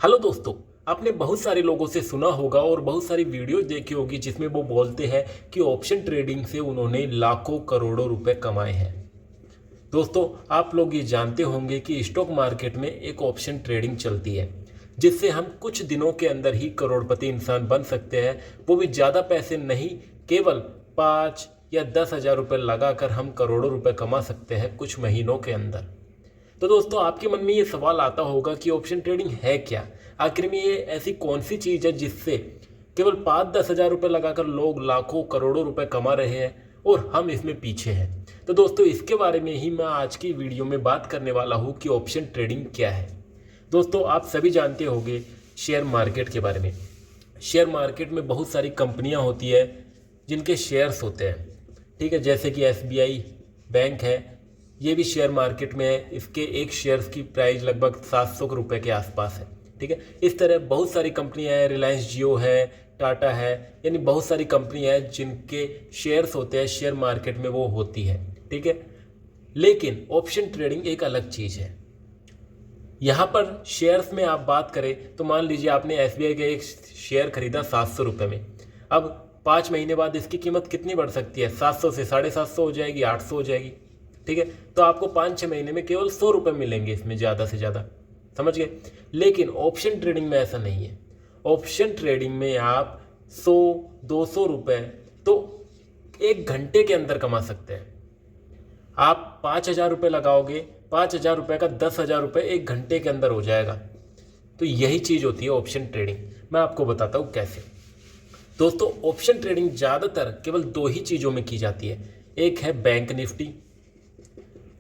Hello दोस्तों। आपने बहुत सारे लोगों से सुना होगा और बहुत सारी वीडियो देखी होगी जिसमें वो बोलते हैं कि ऑप्शन ट्रेडिंग से उन्होंने लाखों करोड़ों रुपए कमाए हैं। दोस्तों, आप लोग ये जानते होंगे कि स्टॉक मार्केट में एक ऑप्शन ट्रेडिंग चलती है जिससे हम कुछ दिनों के अंदर ही करोड़पति इंसान बन सकते हैं। वो भी ज़्यादा पैसे नहीं, केवल 5 या 10 हज़ार रुपये लगाकर हम करोड़ों रुपए कमा सकते हैं कुछ महीनों के अंदर। तो दोस्तों, आपके मन में ये सवाल आता होगा कि ऑप्शन ट्रेडिंग है क्या। आखिर में ये ऐसी कौन सी चीज़ है जिससे केवल 5-10 हज़ार रुपये लगाकर लोग लाखों करोड़ों रुपए कमा रहे हैं और हम इसमें पीछे हैं। तो दोस्तों, इसके बारे में ही मैं आज की वीडियो में बात करने वाला हूँ कि ऑप्शन ट्रेडिंग क्या है। दोस्तों, आप सभी जानते होंगे शेयर मार्केट के बारे में। शेयर मार्केट में बहुत सारी कंपनियां होती है जिनके शेयर्स होते हैं, ठीक है। जैसे कि SBI बैंक है, ये भी शेयर मार्केट में है। इसके एक शेयर्स की प्राइस लगभग 700 रुपये के आसपास है, ठीक है। इस तरह बहुत सारी कंपनियां हैं, रिलायंस जियो है, टाटा है, यानी बहुत सारी कंपनियां हैं जिनके शेयर्स होते हैं, शेयर मार्केट में वो होती है, ठीक है। लेकिन ऑप्शन ट्रेडिंग एक अलग चीज़ है। यहाँ पर शेयर्स में आप बात करें तो मान लीजिए आपने SBI का एक शेयर खरीदा 700 रुपये में। अब 5 महीने बाद इसकी कीमत कितनी बढ़ सकती है? 700 से 750 हो जाएगी, 800 हो जाएगी, ठीक है। तो आपको 5-6 महीने में केवल 100 रुपये मिलेंगे इसमें, ज़्यादा से ज़्यादा, समझ गए। लेकिन ऑप्शन ट्रेडिंग में ऐसा नहीं है। ऑप्शन ट्रेडिंग में आप 100-200 रुपये तो 1 घंटे के अंदर कमा सकते हैं। आप 5,000 रुपये लगाओगे, 5,000 रुपये का 10,000 रुपये 1 घंटे के अंदर हो जाएगा। तो यही चीज़ होती है ऑप्शन ट्रेडिंग। मैं आपको बताता हूँ कैसे। दोस्तों, ऑप्शन ट्रेडिंग ज़्यादातर केवल 2 ही चीज़ों में की जाती है। एक है बैंक निफ्टी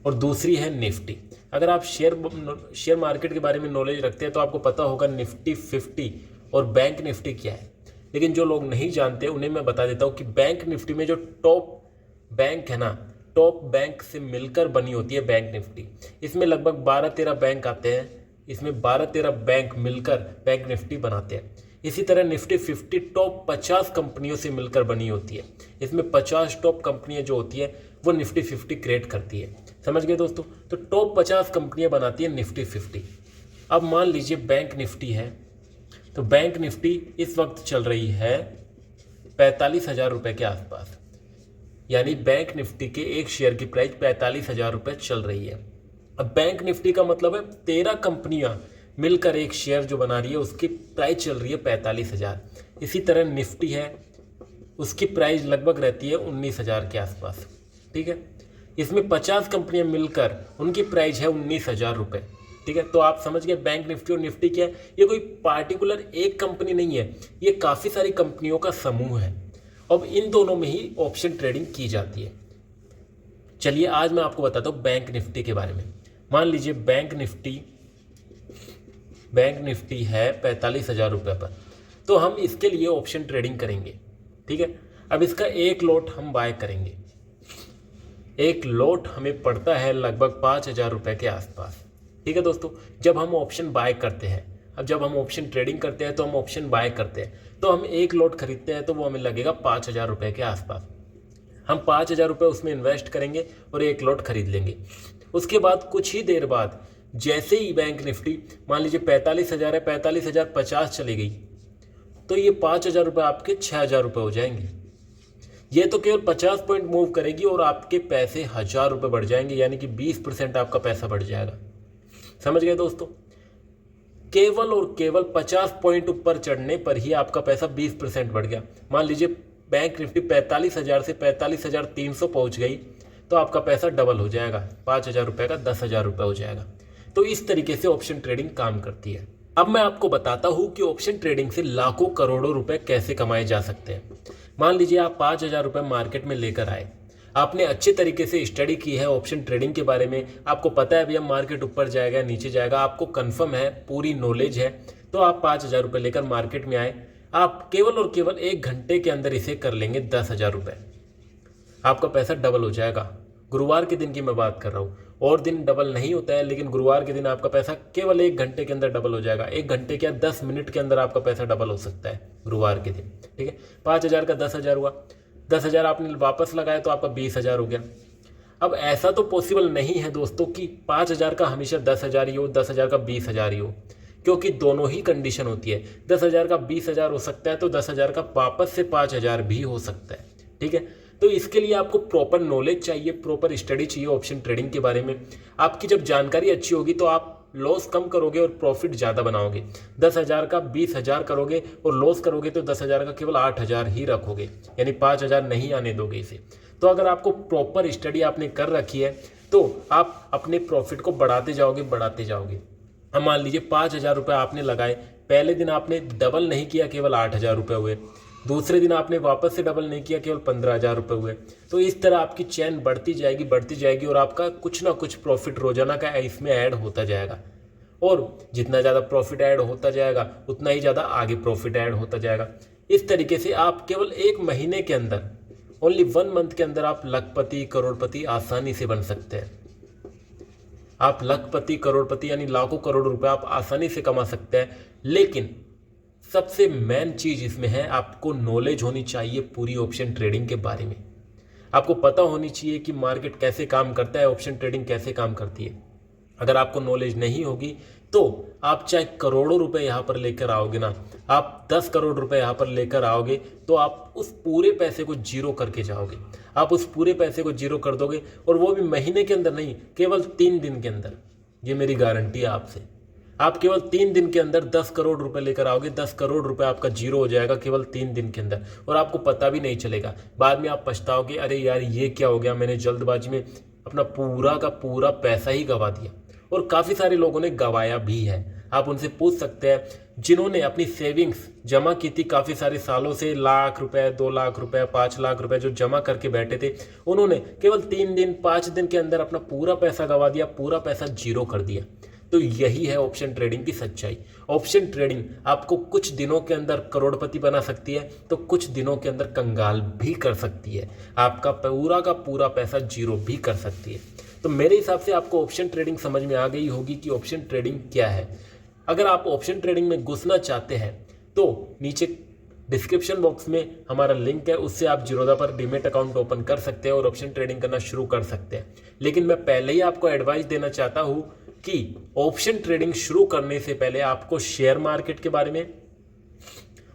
और दूसरी है निफ्टी। अगर आप शेयर मार्केट के बारे में नॉलेज रखते हैं तो आपको पता होगा निफ्टी 50 और बैंक निफ्टी क्या है। लेकिन जो लोग नहीं जानते उन्हें मैं बता देता हूँ कि बैंक निफ्टी में जो टॉप बैंक है ना, टॉप बैंक से मिलकर बनी होती है बैंक निफ्टी। इसमें लगभग 12-13 बैंक आते हैं। इसमें 12-13 बैंक मिलकर बैंक निफ्टी बनाते हैं। इसी तरह निफ्टी 50 टॉप 50 कंपनियों से मिलकर बनी होती है। इसमें 50 टॉप कंपनियां जो होती है वो निफ्टी 50 क्रिएट करती है, समझ गए दोस्तों। तो टॉप 50 कंपनियां बनाती है निफ्टी 50। अब मान लीजिए बैंक निफ्टी है, तो बैंक निफ्टी इस वक्त चल रही है 45,000 रुपये के आसपास। यानी बैंक निफ्टी के एक शेयर की प्राइस 45,000 रुपये चल रही है। अब बैंक निफ्टी का मतलब है 13 कंपनियां मिलकर एक शेयर जो बना रही है, उसकी प्राइस चल रही है 45,000। इसी तरह निफ्टी है, उसकी प्राइस लगभग रहती है 19,000 के आसपास, ठीक है। इसमें 50 कंपनियां मिलकर उनकी प्राइस है 19,000 रुपये, ठीक है। तो आप समझ गए बैंक निफ्टी और निफ्टी क्या है। ये कोई पार्टिकुलर एक कंपनी नहीं है, ये काफ़ी सारी कंपनियों का समूह है। अब इन दोनों में ही ऑप्शन ट्रेडिंग की जाती है। चलिए आज मैं आपको बताता हूँ बैंक निफ्टी के बारे में। मान लीजिए बैंक निफ्टी है 45,000 रुपये पर, तो हम इसके लिए ऑप्शन ट्रेडिंग करेंगे, ठीक है। अब इसका एक लॉट हम बाय करेंगे। एक लॉट हमें पड़ता है लगभग 5,000 रुपये के आसपास, ठीक है दोस्तों। जब हम ऑप्शन बाय करते हैं, अब जब हम ऑप्शन ट्रेडिंग करते हैं तो हम ऑप्शन बाय करते हैं, तो हम एक लॉट खरीदते हैं तो वो हमें लगेगा 5,000 रुपये के आसपास। हम 5,000 रुपये उसमें इन्वेस्ट करेंगे और एक लॉट खरीद लेंगे। उसके बाद कुछ ही देर बाद जैसे ही बैंक निफ्टी मान लीजिए 45,000 है, 45,050 चली गई, तो ये 5,000 रुपये आपके 6,000 रुपये हो जाएंगे। ये तो केवल 50 पॉइंट मूव करेगी और आपके पैसे 1,000 रुपये बढ़ जाएंगे, यानी कि 20% आपका पैसा बढ़ जाएगा, समझ गए दोस्तों। केवल और केवल 50 पॉइंट ऊपर चढ़ने पर ही आपका पैसा 20% बढ़ गया। मान लीजिए बैंक निफ्टी 45,000 से 45,300 पहुंच गई, तो आपका पैसा डबल हो जाएगा, 5,000 रुपये का 10,000 रुपये हो जाएगा। तो इस तरीके से ऑप्शन ट्रेडिंग काम करती है। अब मैं आपको बताता हूँ कि ऑप्शन ट्रेडिंग से लाखों करोड़ों रुपए कैसे कमाए जा सकते हैं। मान लीजिए आप 5,000 रुपये मार्केट में लेकर आए, आपने अच्छे तरीके से स्टडी की है ऑप्शन ट्रेडिंग के बारे में, आपको पता है भैया मार्केट ऊपर जाएगा नीचे जाएगा, आपको कंफर्म है, पूरी नॉलेज है, तो आप 5,000 रुपये लेकर मार्केट में आए। आप केवल और केवल 1 घंटे के अंदर इसे कर लेंगे 10,000 रुपये। आपका पैसा डबल हो जाएगा। गुरुवार के दिन की मैं बात कर रहा हूँ, और दिन डबल नहीं होता है, लेकिन गुरुवार के दिन आपका पैसा केवल 1 घंटे के अंदर डबल हो जाएगा। 1 घंटे क्या 10 मिनट के अंदर आपका पैसा डबल हो सकता है गुरुवार के दिन, ठीक है। 5,000 का 10,000 हुआ, 10,000 आपने वापस लगाया तो आपका 20,000 हो गया। अब ऐसा तो पॉसिबल नहीं है दोस्तों कि 5,000 का हमेशा 10,000 ही हो, 10,000 का 20,000 ही हो। क्योंकि दोनों ही कंडीशन होती है। 10,000 का 20,000 हो सकता है, तो 10,000 का वापस से 5,000 भी हो सकता है। ठीक है, तो इसके लिए आपको प्रॉपर नॉलेज चाहिए, प्रॉपर स्टडी चाहिए ऑप्शन ट्रेडिंग के बारे में। आपकी जब जानकारी अच्छी होगी तो आप लॉस कम करोगे और प्रॉफिट ज़्यादा बनाओगे। 10,000 का 20,000 करोगे और लॉस करोगे तो 10,000 का केवल 8,000 ही रखोगे, यानी 5,000 नहीं आने दोगे इसे। तो अगर आपको प्रॉपर स्टडी आपने कर रखी है तो आप अपने प्रॉफिट को बढ़ाते जाओगे बढ़ाते जाओगे। अब मान लीजिए 5,000 रुपये आपने लगाए, पहले दिन आपने डबल नहीं किया, केवल 8,000 रुपये हुए। दूसरे दिन आपने वापस से डबल नहीं किया, केवल 15,000 रुपये हुए। तो इस तरह आपकी चेन बढ़ती जाएगी और आपका कुछ ना कुछ प्रॉफिट रोजाना का इसमें ऐड होता जाएगा। और जितना ज़्यादा प्रॉफिट ऐड होता जाएगा उतना ही ज़्यादा आगे प्रॉफिट ऐड होता जाएगा। इस तरीके से आप केवल 1 महीने के अंदर, ओनली 1 मंथ के अंदर आप लखपति करोड़पति आसानी से बन सकते हैं। आप लखपति करोड़पति यानी लाखों करोड़ रुपए आप आसानी से कमा सकते हैं। लेकिन सबसे मेन चीज इसमें है, आपको नॉलेज होनी चाहिए पूरी ऑप्शन ट्रेडिंग के बारे में। आपको पता होनी चाहिए कि मार्केट कैसे काम करता है, ऑप्शन ट्रेडिंग कैसे काम करती है। अगर आपको नॉलेज नहीं होगी तो आप चाहे करोड़ों रुपए यहाँ पर लेकर आओगे ना, आप 10 करोड़ रुपए यहाँ पर लेकर आओगे तो आप उस पूरे पैसे को जीरो करके जाओगे। आप उस पूरे पैसे को जीरो कर दोगे, और वो भी महीने के अंदर नहीं, केवल 3 दिन के अंदर। ये मेरी गारंटी है आपसे। आप केवल 3 दिन के अंदर 10 करोड़ रुपए लेकर आओगे, 10 करोड़ रुपए आपका जीरो हो जाएगा केवल 3 दिन के अंदर, और आपको पता भी नहीं चलेगा। बाद में आप पछताओगे, अरे यार ये क्या हो गया, मैंने जल्दबाजी में अपना पूरा का पूरा पैसा ही गंवा दिया। और काफ़ी सारे लोगों ने गंवाया भी है। आप उनसे पूछ सकते हैं जिन्होंने अपनी सेविंग्स जमा की थी काफ़ी सारे सालों से, लाख रुपए, 2 लाख रुपए, 5 लाख रुपए जो जमा करके बैठे थे, उन्होंने केवल 3 दिन 5 दिन के अंदर अपना पूरा पैसा गंवा दिया, पूरा पैसा जीरो कर दिया। तो यही है ऑप्शन ट्रेडिंग की सच्चाई। ऑप्शन ट्रेडिंग आपको कुछ दिनों के अंदर करोड़पति बना सकती है, तो कुछ दिनों के अंदर कंगाल भी कर सकती है, आपका पूरा का पूरा पैसा जीरो भी कर सकती है। तो मेरे हिसाब से आपको ऑप्शन ट्रेडिंग समझ में आ गई होगी कि ऑप्शन ट्रेडिंग क्या है। अगर आप ऑप्शन ट्रेडिंग में घुसना चाहते हैं तो नीचे डिस्क्रिप्शन बॉक्स में हमारा लिंक है, उससे आप जीरोधा पर डीमेट अकाउंट ओपन कर सकते हैं और ऑप्शन ट्रेडिंग करना शुरू कर सकते हैं। लेकिन मैं पहले ही आपको एडवाइस देना चाहता हूं कि ऑप्शन ट्रेडिंग शुरू करने से पहले आपको शेयर मार्केट के बारे में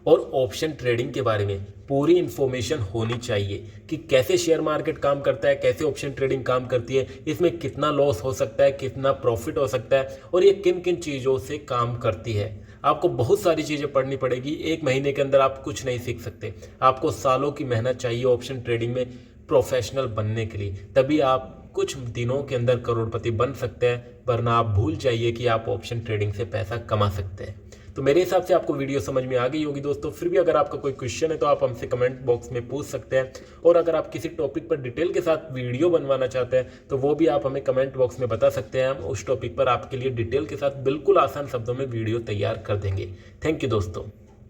और ऑप्शन ट्रेडिंग के बारे में पूरी इंफॉर्मेशन होनी चाहिए कि कैसे शेयर मार्केट काम करता है, कैसे ऑप्शन ट्रेडिंग काम करती है, इसमें कितना लॉस हो सकता है, कितना प्रॉफिट हो सकता है, और ये किन किन चीज़ों से काम करती है। आपको बहुत सारी चीज़ें पढ़नी पड़ेगी। 1 महीने के अंदर आप कुछ नहीं सीख सकते, आपको सालों की मेहनत चाहिए ऑप्शन ट्रेडिंग में प्रोफेशनल बनने के लिए। तभी आप कुछ दिनों के अंदर करोड़पति बन सकते हैं, वरना आप भूल जाइए कि आप ऑप्शन ट्रेडिंग से पैसा कमा सकते हैं। तो मेरे हिसाब से आपको वीडियो समझ में आ गई होगी दोस्तों। फिर भी अगर आपका कोई क्वेश्चन है तो आप हमसे कमेंट बॉक्स में पूछ सकते हैं, और अगर आप किसी टॉपिक पर डिटेल के साथ वीडियो बनवाना चाहते हैं तो वो भी आप हमें कमेंट बॉक्स में बता सकते हैं। हम उस टॉपिक पर आपके लिए डिटेल के साथ बिल्कुल आसान शब्दों में वीडियो तैयार कर देंगे। थैंक यू दोस्तों।